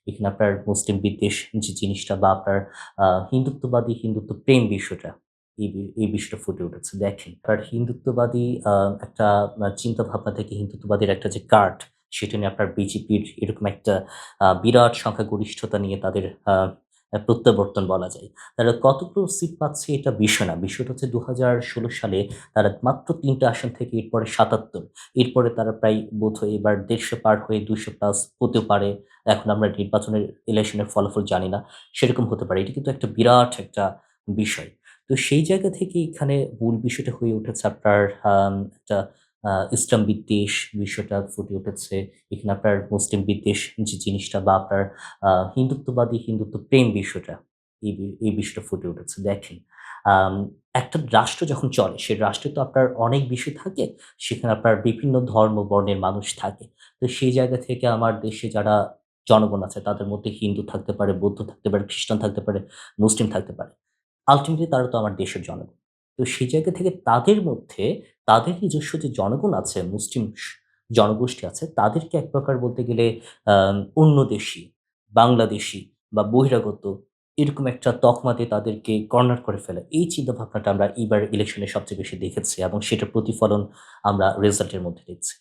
এখানে আপনার মুসলিম বিদ্বেষ যে জিনিসটা বা আপনার হিন্দুত্ববাদী হিন্দুত্ব প্রেম বিষয়টা এই বিষয়টা ফুটে উঠেছে। দেখেন, আপনার হিন্দুত্ববাদী একটা চিন্তাভাবনা থেকে হিন্দুত্ববাদীর একটা যে কার্ড, সেটা নিয়ে আপনার বিজেপির এরকম একটা বিরাট সংখ্যাগরিষ্ঠতা নিয়ে তাদের আ আ প্রত্যাবর্তন বলা যায়। তারা কতগুলো সিট পাচ্ছে এটা বিষয় না। বিষয়টা হচ্ছে ২০১৬ সালে তারা মাত্র ৩ টা আসন থেকে এরপরে ৭৭। এরপরে তারা প্রায় বোধহয় এবার ১৫০ পার হয়ে ২০০ প্লাস হতেও পারে। এখন আমরা নির্বাচনের ইলেকশনের ফলাফল জানি না। সেরকম হতে পারে। এটা কিন্তু একটা বিরাট একটা বিষয়। তো সেই জায়গা থেকে এখানে মূল বিষয়টা হয়ে উঠেছে আপনার একটা ইসলাম বিদ্বেষ বিষয়টা ফুটে উঠেছে। এখানে আপনার মুসলিম বিদ্বেষ যে জিনিসটা বা আপনার হিন্দুত্ববাদী হিন্দুত্ব প্রেম বিষয়টা, এই বিষয়টা ফুটে উঠেছে। দেখেন, আম একটা রাষ্ট্র যখন চলে, সে রাষ্ট্রে তো আপনার অনেক বিষয় থাকে। সেখানে আপনার বিভিন্ন ধর্ম, বর্ণের মানুষ থাকে। তো সেই জায়গা থেকে আমার দেশে যারা জনগণ আছে, তাদের মধ্যে হিন্দু থাকতে পারে, বৌদ্ধ থাকতে পারে, খ্রিস্টান থাকতে পারে, মুসলিম থাকতে পারে। আল্টিমেটলি তারা তো আমার দেশের জনগণ। তো সেই জায়গা থেকে তাদের মধ্যে তাদের নিজস্ব যে জনগণ আছে, মুসলিম জনগোষ্ঠী আছে, তাদেরকে এক প্রকার বলতে গেলে অন্য দেশী, বাংলাদেশী বা বহিরাগত এরকম একটা তকমা দিয়ে তাদেরকে কর্নার করে ফেলা। এই চিন্তাভাবনাটা আমরা এইবার ইলেকশনে সবচেয়ে বেশি দেখেছি এবং সেটার প্রতিফলন আমরা রেজাল্টের মধ্যে দেখছি।